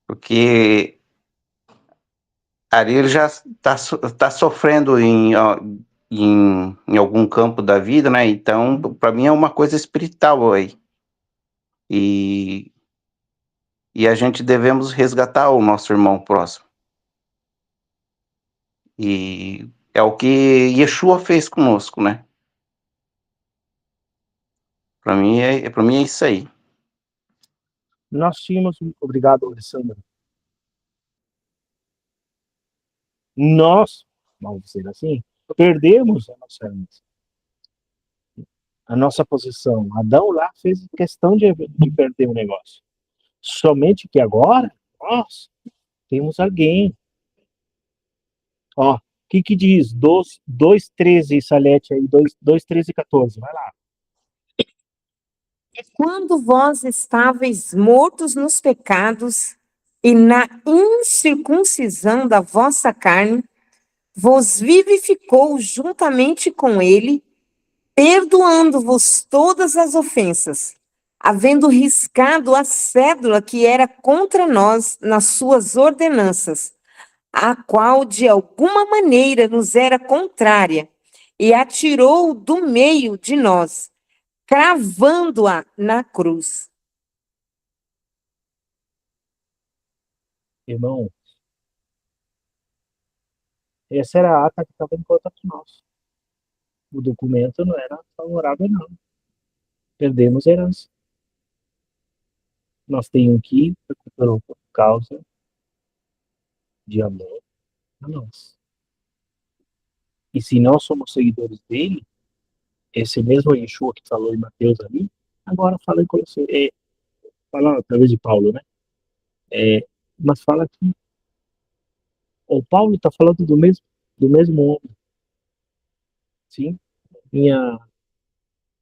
Porque ali ele já tá sofrendo em algum campo da vida, né? Então, para mim é uma coisa espiritual aí. E a gente devemos resgatar o nosso irmão próximo. E é o que Yeshua fez conosco, né? Para mim é isso aí. Nós tínhamos, obrigado, Alessandro. Nós, vamos dizer assim, perdemos a nossa posição. Adão lá fez questão de perder o negócio. Somente que agora nós temos alguém. Ó, o que diz? 2:13, Salete aí, 2:13 14, vai lá. E quando vós estáveis mortos nos pecados e na incircuncisão da vossa carne, vos vivificou juntamente com ele, perdoando-vos todas as ofensas, havendo riscado a cédula que era contra nós nas suas ordenanças, a qual de alguma maneira nos era contrária, e atirou do meio de nós, cravando-a na cruz. Irmão, essa era a ata que estava em conta de nós. O documento não era favorável, não. Perdemos a herança. Nós temos que recuperar por causa de amor a nós. E se nós somos seguidores dele, esse mesmo Yeshua que falou em Mateus ali, agora fala em Colossenses, fala através de Paulo, né? Mas fala que o Paulo está falando do mesmo homem, sim?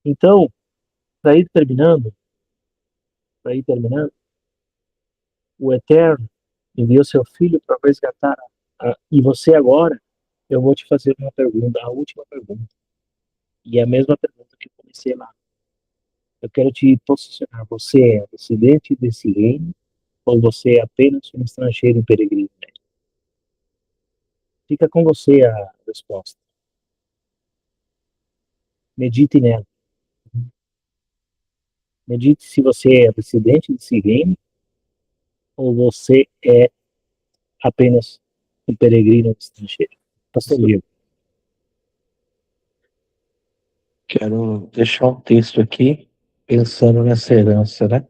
Então, para ir terminando, o Eterno enviou seu Filho para resgatar e você agora, eu vou te fazer uma pergunta, a última pergunta, e é a mesma pergunta que eu comecei lá. Eu quero te posicionar, você é residente desse reino ou você é apenas um estrangeiro em peregrino? Fica com você a resposta. Medite nela. Medite se você é residente desse reino ou você é apenas um peregrino estrangeiro. Pastor Diego. Quero deixar um texto aqui, pensando nessa herança, né?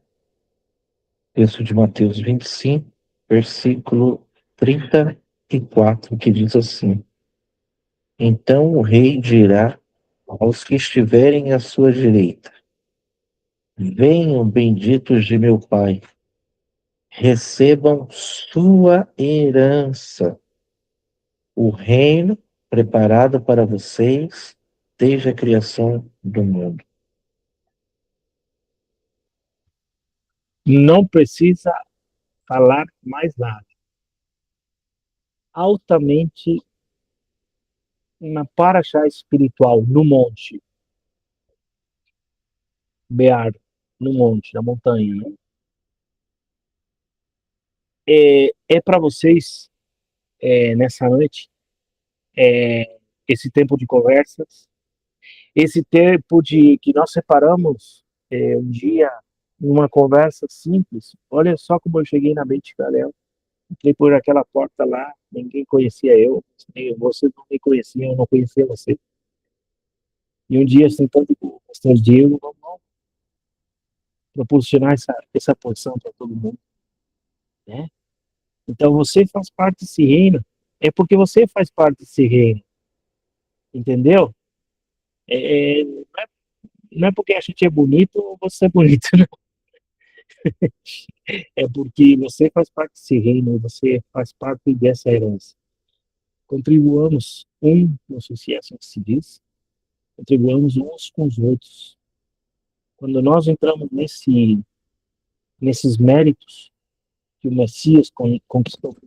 Texto de Mateus 25, versículo 34, que diz assim: Então o rei dirá aos que estiverem à sua direita: Venham, benditos de meu Pai, recebam sua herança, o reino preparado para vocês desde a criação do mundo. Não precisa falar mais nada. Altamente na paraxá espiritual, no monte, Bear, no monte, na montanha, né? É para vocês, nessa noite, esse tempo de conversas, esse tempo de que nós separamos um dia, numa conversa simples. Olha só como eu cheguei na Beit Galel. Entrei por aquela porta lá, ninguém conhecia eu, você não me conhecia, eu não conhecia você. E um dia, sentando com o pastor Diego, vamos proporcionar essa porção para todo mundo, né? Então, você faz parte desse reino, é porque você faz parte desse reino, entendeu? Não é porque a gente é bonito ou você é bonito, não. É porque você faz parte desse reino, você faz parte dessa herança. Contribuamos não sei se é assim que se diz, contribuamos uns com os outros. Quando nós entramos nesses méritos que o Messias conquistou,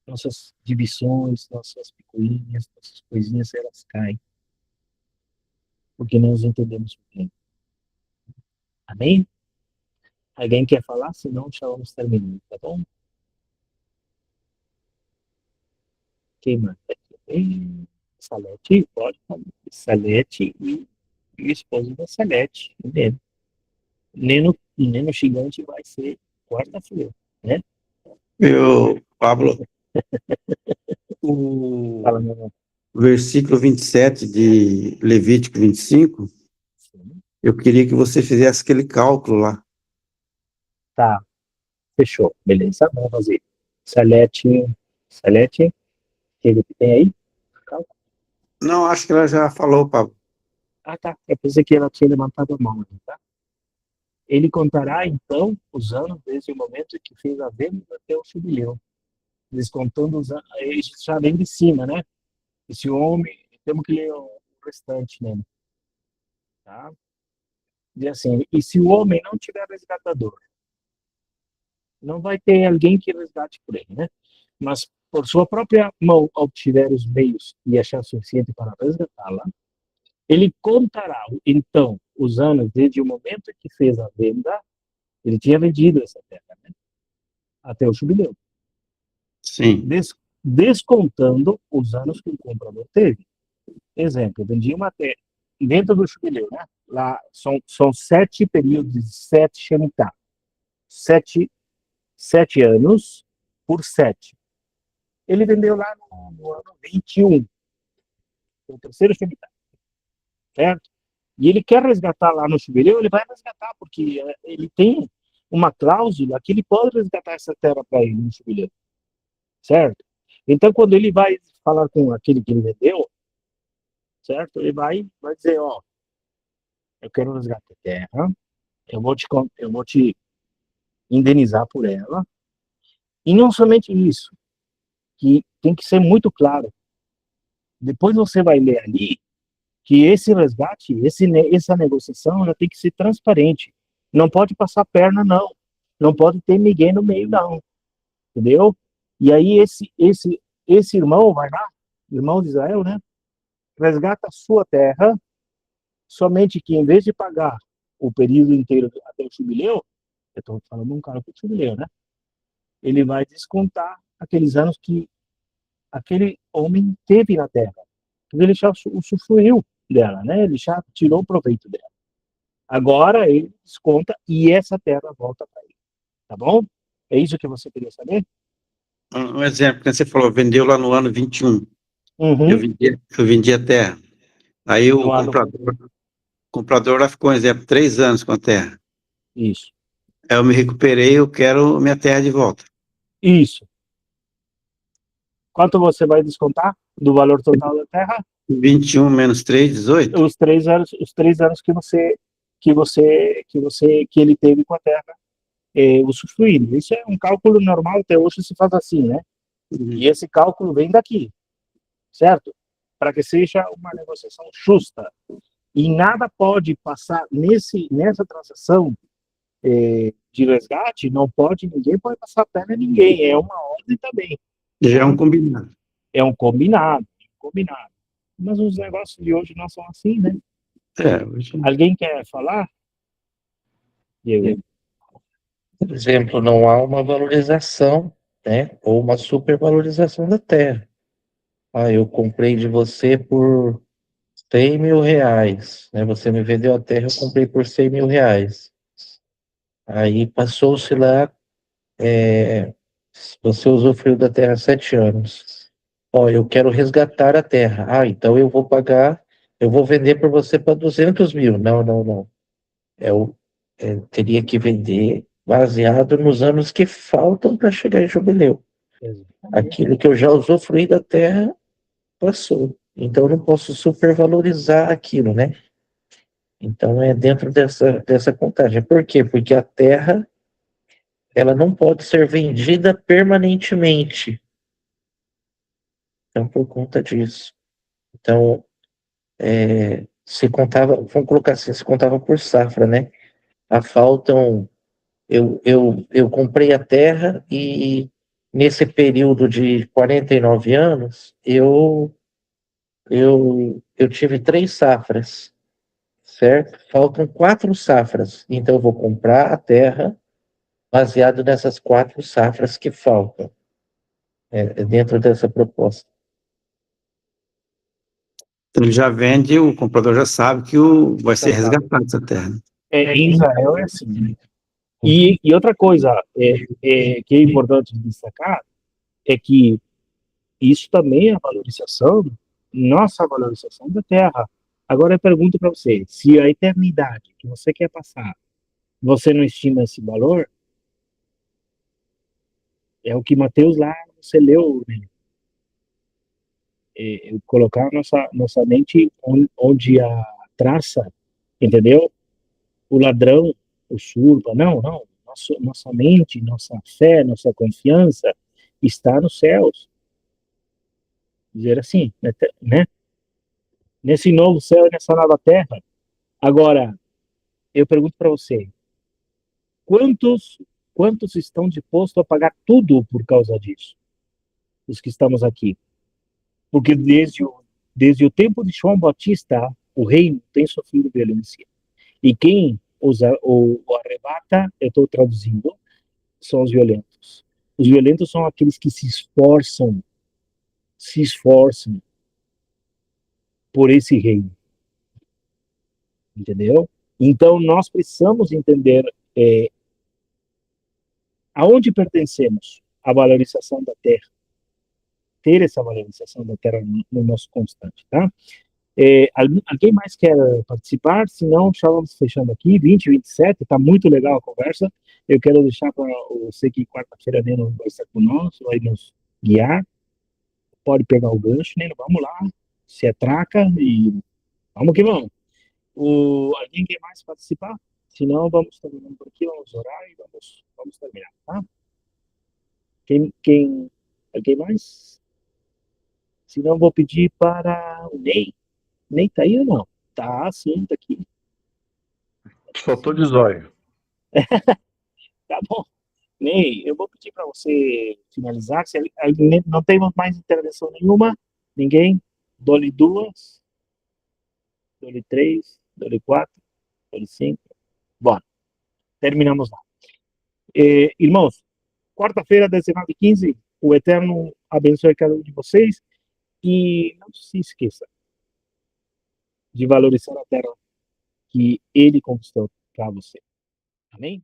nossas divisões, nossas picuinhas, nossas coisinhas, elas caem. Porque nós entendemos o bem. Amém? Alguém quer falar? Senão, já vamos terminando, tá bom? Quem mais? Salete, pode falar. Salete e o esposo da Salete, o Neno Gigante vai ser quarta-feira, né? Pablo, o Fala, meu irmão. versículo 27 de Levítico 25, Sim. eu queria que você fizesse aquele cálculo lá. Tá, fechou. Beleza, vamos fazer. Salete, o que tem aí? Calma. Não, acho que ela já falou, Pablo. Ah, tá. Eu pensei que ela tinha levantado a mão, tá? Ele contará, então, os anos desde o momento que fez a venda até o jubileu. Descontando os anos. Isso já vem de cima, né? Esse homem, temos que ler o restante, né? Tá? Diz assim, e se o homem não tiver resgatador, não vai ter alguém que resgate por ele, né? Mas por sua própria mão obtiver os meios e achar suficiente para resgatá-la, ele contará, então, os anos desde o momento que fez a venda, ele tinha vendido essa terra, né? Até o jubileu. Sim. Descontando os anos que o comprador teve. Exemplo, eu vendi uma terra, dentro do jubileu, né? Lá são 7 períodos de 7 Shemitah. 7 anos por 7. Ele vendeu lá no ano 21, o terceiro Shemitah, certo? E ele quer resgatar lá no jubileu, ele vai resgatar, porque ele tem uma cláusula que ele pode resgatar essa terra para ele no jubileu, certo? Então, quando ele vai falar com aquele que ele vendeu, certo? Ele vai dizer, ó, eu quero resgatar a terra, eu vou te indenizar por ela, e não somente isso, que tem que ser muito claro. Depois você vai ler ali que esse resgate, essa negociação, ela tem que ser transparente. Não pode passar perna, não. Não pode ter ninguém no meio, não. Entendeu? E aí esse irmão vai lá, irmão de Israel, né? Resgata a sua terra, somente que em vez de pagar o período inteiro até o jubileu, eu estou falando um cara com o jubileu, né? Ele vai descontar aqueles anos que aquele homem teve na terra. Porque ele já usufruiu dela, né? Ele já tirou proveito dela. Agora ele desconta e essa terra volta para ele. Tá bom? É isso que você queria saber? Um exemplo, que você falou, vendeu lá no ano 21. Uhum. Eu vendi a terra. Aí o No ano- comprador lá ficou, um exemplo, 3 anos com a terra. Isso. Aí eu me recuperei, eu quero minha terra de volta. Isso. Quanto você vai descontar do valor total da terra? 21 menos 3, 18. Os 3 anos que ele teve com a terra usufruindo. Isso é um cálculo normal, até hoje se faz assim, né? E esse cálculo vem daqui, certo? Para que seja uma negociação justa. E nada pode passar nessa transação de resgate, ninguém pode passar a perna a ninguém. É uma ordem também. Já é um combinado. É um combinado. Mas os negócios de hoje não são assim, né? Hoje... Alguém quer falar? Por exemplo, não há uma valorização, né? Ou uma supervalorização da terra. Eu comprei de você por 100 mil reais, né? Você me vendeu a terra, eu comprei por 100 mil reais. Aí passou-se lá, você usufruiu da terra 7 anos. Eu quero resgatar a terra. Então eu vou vender por você para 200 mil. Não. Teria que vender baseado nos anos que faltam para chegar em jubileu. Aquilo que eu já usufruí da terra passou. Então eu não posso supervalorizar aquilo, né? Então é dentro dessa contagem. Por quê? Porque a terra, ela não pode ser vendida permanentemente. Então, por conta disso. Então, se contava, vamos colocar assim, se contava por safra, né? Eu comprei a terra e nesse período de 49 anos, eu tive 3 safras, certo? Faltam 4 safras. Então, eu vou comprar a terra baseado nessas 4 safras que faltam, dentro dessa proposta. Então ele já vende, o comprador já sabe que vai ser resgatado essa terra. Em Israel é assim, né? E outra coisa que é importante destacar é que isso também é a valorização, nossa valorização da terra. Agora eu pergunto para você, se a eternidade que você quer passar, você não estima esse valor, é o que Mateus lá, você leu, né? Colocar nossa mente onde a traça, entendeu? O ladrão usurpa. Não. Nossa mente, nossa fé, nossa confiança está nos céus. Dizer assim, né? Nesse novo céu e nessa nova terra. Agora, eu pergunto para você, quantos estão dispostos a pagar tudo por causa disso? Os que estamos aqui. Porque desde o tempo de João Batista, o reino tem sofrido violência. E quem o arrebata, eu estou traduzindo, são os violentos. Os violentos são aqueles que se esforçam por esse reino. Entendeu? Então, nós precisamos entender aonde pertencemos à valorização da terra, ter essa valorização da terra no nosso constante, tá? Alguém mais quer participar? Se não, já vamos fechando aqui, 20, 27, tá muito legal a conversa. Eu quero deixar para você que quarta-feira Neno vai estar conosco, vai nos guiar. Pode pegar o gancho, Neno, vamos lá, se atraca e vamos que vamos. Alguém quer mais participar? Se não, vamos terminando por aqui, vamos orar e vamos terminar, tá? Alguém mais? Se não, vou pedir para o Ney. Ney tá aí ou não? Tá, sim, tá aqui. Só tô de zóio. Tá bom. Ney, eu vou pedir para você finalizar. Se não temos mais intervenção nenhuma, ninguém, dou-lhe 2, dou-lhe 3, dou-lhe 4, dou-lhe 5. Bom, terminamos lá. Irmãos, quarta-feira, 19h15, o Eterno abençoe cada um de vocês e não se esqueça de valorizar a terra que Ele conquistou para você. Amém?